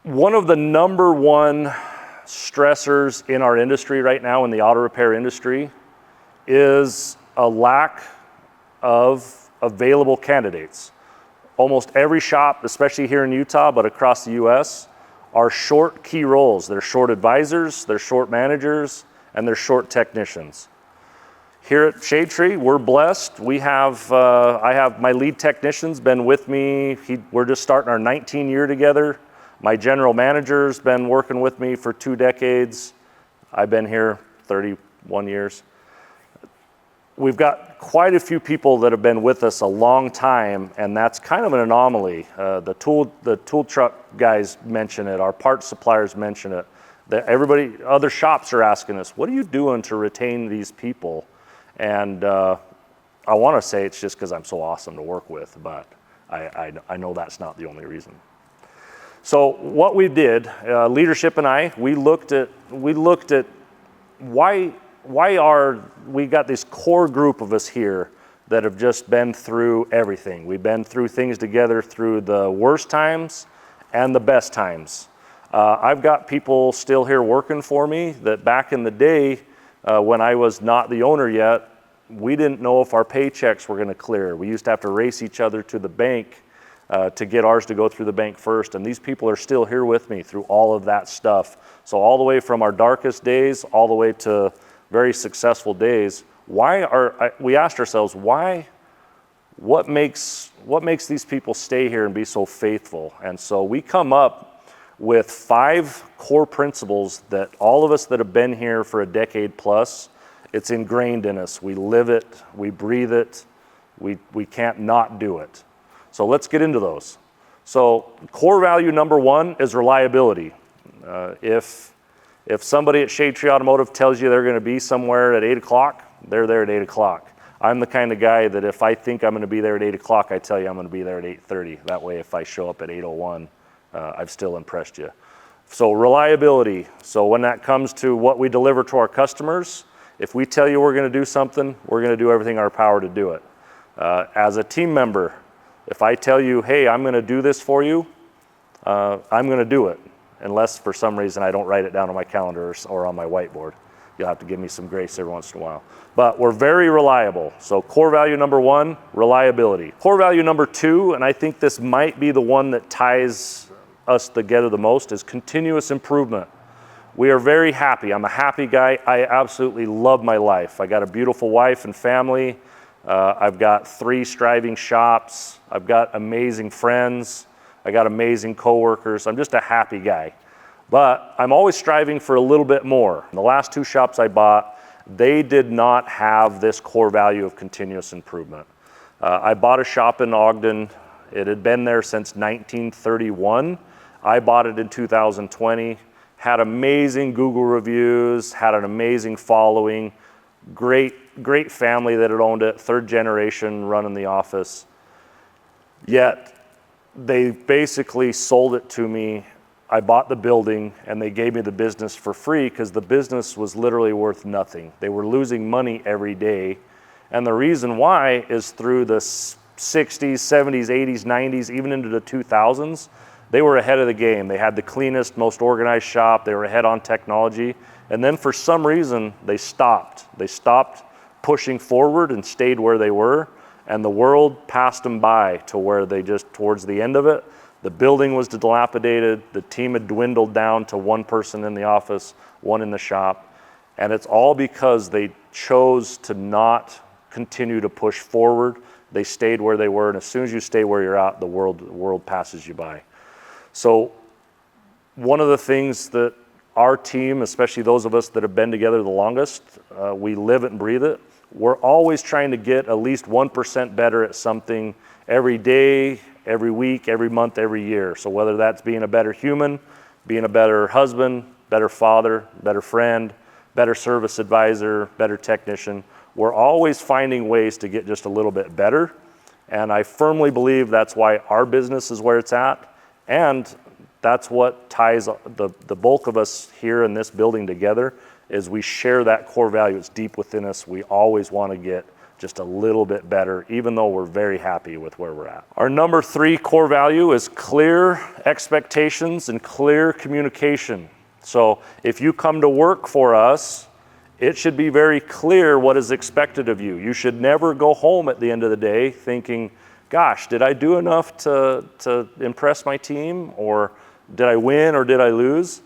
One of the number one stressors in our industry right now, in the auto repair industry, is a lack of available candidates. Almost every shop, especially here in Utah, but across the US, are short key roles. They're short advisors, they're short managers, and they're short technicians. Here at Shadetree, we're blessed. We have, I have my lead technician's been with me. We're just starting our 19 year together. My general manager's been working with me for 2 decades. I've been here 31 years. We've got quite a few people that have been with us a long time, and that's kind of an anomaly. The tool truck guys mention it, our parts suppliers mention it. Other shops are asking us, what are you doing to retain these people? And I want to say it's just because I'm so awesome to work with, but I know that's not the only reason. So what we did, leadership and I, we looked at why we got this core group of us here that have just been through everything. We've been through things together through the worst times and the best times. I've got people still here working for me that back in the day, when I was not the owner yet, we didn't know if our paychecks were going to clear. We used to have to race each other to the bank to get ours to go through the bank first. And these people are still here with me through all of that stuff. So all the way from our darkest days, all the way to very successful days. We asked ourselves, what makes these people stay here and be so faithful? And so we come up with 5 core principles that all of us that have been here for a decade plus, it's ingrained in us. We live it, we breathe it, we can't not do it. So let's get into those. So core value number 1 is reliability. If somebody at Shadetree Automotive tells you they're going to be somewhere at 8 o'clock, they're there at 8 o'clock. I'm the kind of guy that if I think I'm going to be there at 8 o'clock, I tell you I'm going to be there at 8:30. That way if I show up at 8:01, I've still impressed you. So reliability. So when that comes to what we deliver to our customers, if we tell you we're going to do something, we're going to do everything in our power to do it. As a team member, if I tell you, hey, I'm going to do this for you, I'm going to do it. Unless for some reason I don't write it down on my calendar or on my whiteboard. You'll have to give me some grace every once in a while. But we're very reliable. So core value number 1, reliability. Core value number 2, and I think this might be the one that ties us together the most, is continuous improvement. We are very happy. I'm a happy guy. I absolutely love my life. I got a beautiful wife and family. I've got 3 striving shops. I've got amazing friends. I got amazing coworkers. I'm just a happy guy. But I'm always striving for a little bit more. The last 2 shops I bought, they did not have this core value of continuous improvement. I bought a shop in Ogden. It had been there since 1931. I bought it in 2020, had amazing Google reviews, had an amazing following, great family that had owned it, 3rd generation running the office. Yet they basically sold it to me. I bought the building and they gave me the business for free because the business was literally worth nothing. They were losing money every day. And the reason why is through the 60s, 70s, 80s, 90s, even into the 2000s, they were ahead of the game. They had the cleanest, most organized shop. They were ahead on technology. And then for some reason, they stopped. They stopped pushing forward and stayed where they were. And the world passed them by to where they just, towards the end of it, the building was dilapidated, the team had dwindled down to 1 person in the office, 1 in the shop. And it's all because they chose to not continue to push forward. They stayed where they were, and as soon as you stay where you're at, the world passes you by. So one of the things that our team, especially those of us that have been together the longest, we live it and breathe it. We're always trying to get at least 1% better at something every day, every week, every month, every year. So whether that's being a better human, being a better husband, better father, better friend, better service advisor, better technician, we're always finding ways to get just a little bit better. And I firmly believe that's why our business is where it's at. And that's what ties the bulk of us here in this building together, is we share that core value. It's deep within us. We always want to get just a little bit better, even though we're very happy with where we're at. Our number 3 core value is clear expectations and clear communication. So if you come to work for us, it should be very clear what is expected of you. You should never go home at the end of the day thinking, gosh, did I do enough to impress my team? Or did I win or did I lose?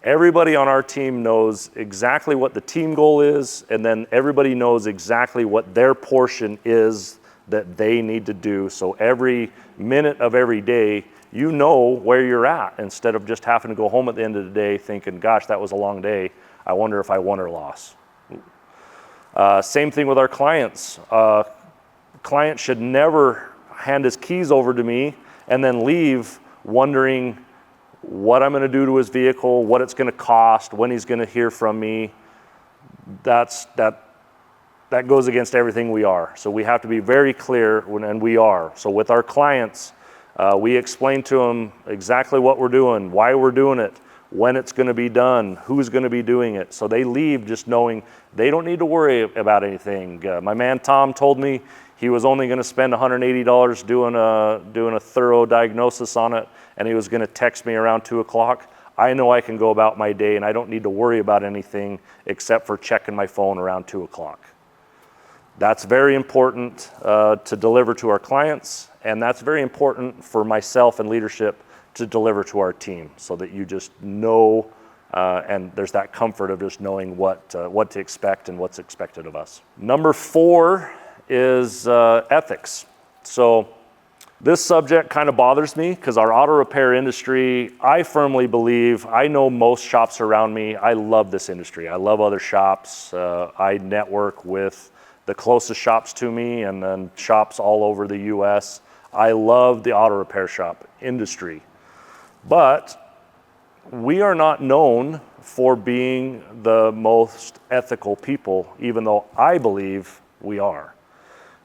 Everybody on our team knows exactly what the team goal is, and then everybody knows exactly what their portion is that they need to do. So every minute of every day, you know where you're at, instead of just having to go home at the end of the day thinking, gosh, that was a long day. I wonder if I won or lost. Same thing with our clients. Client should never hand his keys over to me and then leave wondering what I'm going to do to his vehicle, what it's going to cost, when he's going to hear from me. That goes against everything we are. So we have to be very clear, and we are. So with our clients, we explain to them exactly what we're doing, why we're doing it, when it's going to be done, who's going to be doing it. So they leave just knowing they don't need to worry about anything. My man Tom told me he was only going to spend $180 doing a thorough diagnosis on it, and he was going to text me around 2 o'clock. I know I can go about my day, and I don't need to worry about anything except for checking my phone around 2 o'clock. That's very important to deliver to our clients, and that's very important for myself and leadership to deliver to our team, so that you just know, and there's that comfort of just knowing what to expect and what's expected of us. Number 4 is ethics. So this subject kind of bothers me because our auto repair industry, I firmly believe, I know most shops around me, I love this industry. I love other shops. I network with the closest shops to me and then shops all over the US. I love the auto repair shop industry. But we are not known for being the most ethical people, even though I believe we are.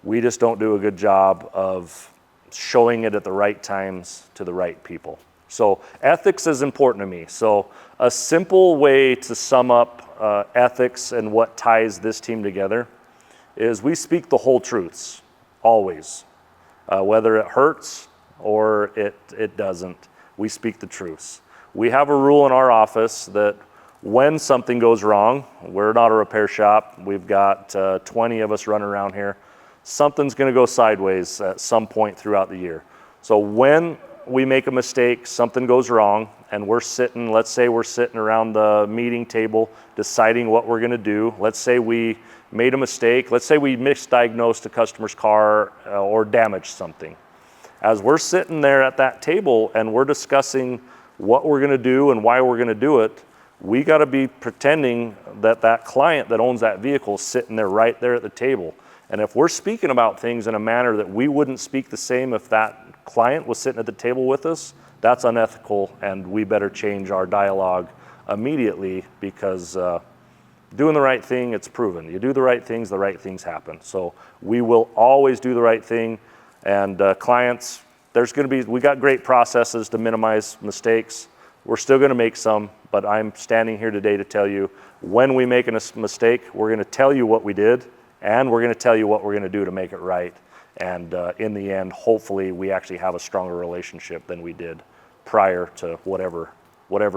We just don't do a good job of showing it at the right times to the right people. So ethics is important to me. So a simple way to sum up ethics and what ties this team together is we speak the whole truths, always. Whether it hurts or it doesn't, we speak the truths. We have a rule in our office that when something goes wrong, we're not a repair shop, we've got 20 of us running around here, something's going to go sideways at some point throughout the year. So when we make a mistake, something goes wrong, and let's say we're sitting around the meeting table deciding what we're going to do. Let's say we made a mistake. Let's say we misdiagnosed a customer's car or damaged something. As we're sitting there at that table and we're discussing what we're going to do and why we're going to do it, we got to be pretending that client that owns that vehicle is sitting there right there at the table. And if we're speaking about things in a manner that we wouldn't speak the same if that client was sitting at the table with us, that's unethical, and we better change our dialogue immediately, because doing the right thing, it's proven. You do the right things happen. So we will always do the right thing, and clients, we got great processes to minimize mistakes. We're still going to make some, but I'm standing here today to tell you, when we make a mistake, we're going to tell you what we did, and we're going to tell you what we're going to do to make it right. And in the end, hopefully, we actually have a stronger relationship than we did prior to whatever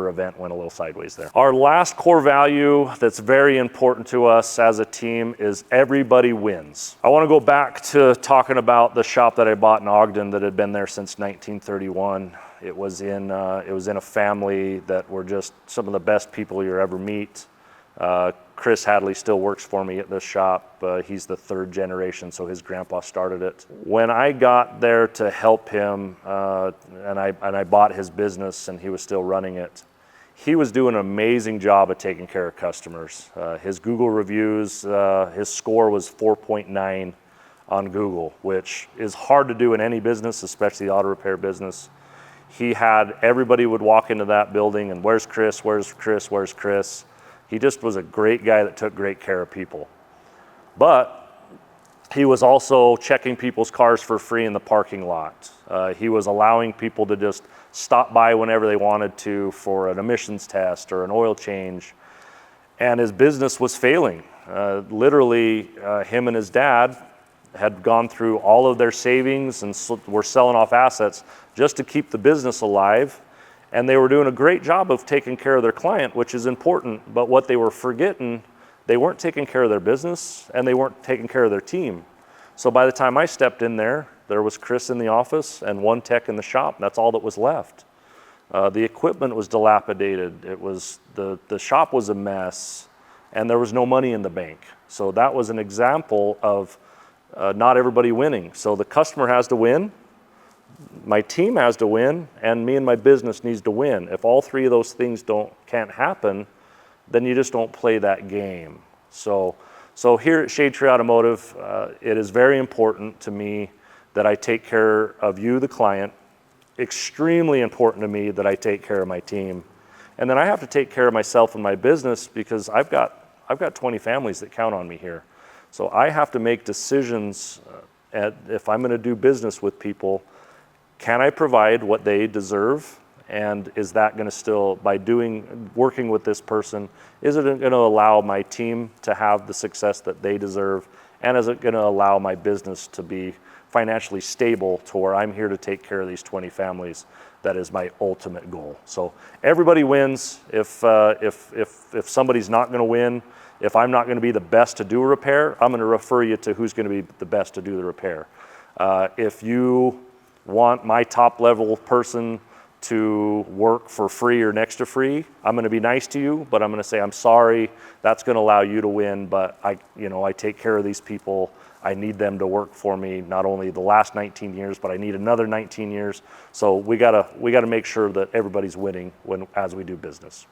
event went a little sideways there. Our last core value that's very important to us as a team is everybody wins. I want to go back to talking about the shop that I bought in Ogden that had been there since 1931. It was in a family that were just some of the best people you'll ever meet. Chris Hadley still works for me at this shop. He's the 3rd generation, so his grandpa started it. When I got there to help him, and I bought his business and he was still running it, he was doing an amazing job of taking care of customers. His Google reviews, his score was 4.9 on Google, which is hard to do in any business, especially the auto repair business. Everybody would walk into that building and, where's Chris, where's Chris, where's Chris? He just was a great guy that took great care of people. But he was also checking people's cars for free in the parking lot. He was allowing people to just stop by whenever they wanted to for an emissions test or an oil change. And his business was failing. Literally, him and his dad had gone through all of their savings and were selling off assets just to keep the business alive. And they were doing a great job of taking care of their client, which is important. But what they were forgetting, they weren't taking care of their business and they weren't taking care of their team. So by the time I stepped in there was Chris in the office and one tech in the shop. That's all that was left. The equipment was dilapidated. It was the shop was a mess, and there was no money in the bank. So that was an example of not everybody winning. So the customer has to win, my team has to win, and me and my business needs to win. If all three of those things can't happen, then you just don't play that game. So here at Shadetree Automotive, it is very important to me that I take care of you, the client. Extremely important to me that I take care of my team. And then I have to take care of myself and my business because I've got 20 families that count on me here. So I have to make decisions if I'm going to do business with people, can I provide what they deserve? And is that going to still, by working with this person, is it going to allow my team to have the success that they deserve? And is it going to allow my business to be financially stable to where I'm here to take care of these 20 families? That is my ultimate goal. So everybody wins. If somebody's not going to win, if I'm not going to be the best to do a repair, I'm going to refer you to who's going to be the best to do the repair. If you want my top level person to work for free or next to free, I'm going to be nice to you, but I'm going to say, I'm sorry, that's going to allow you to win, but I take care of these people. I need them to work for me, not only the last 19 years, but I need another 19 years. So we gotta make sure that everybody's winning as we do business.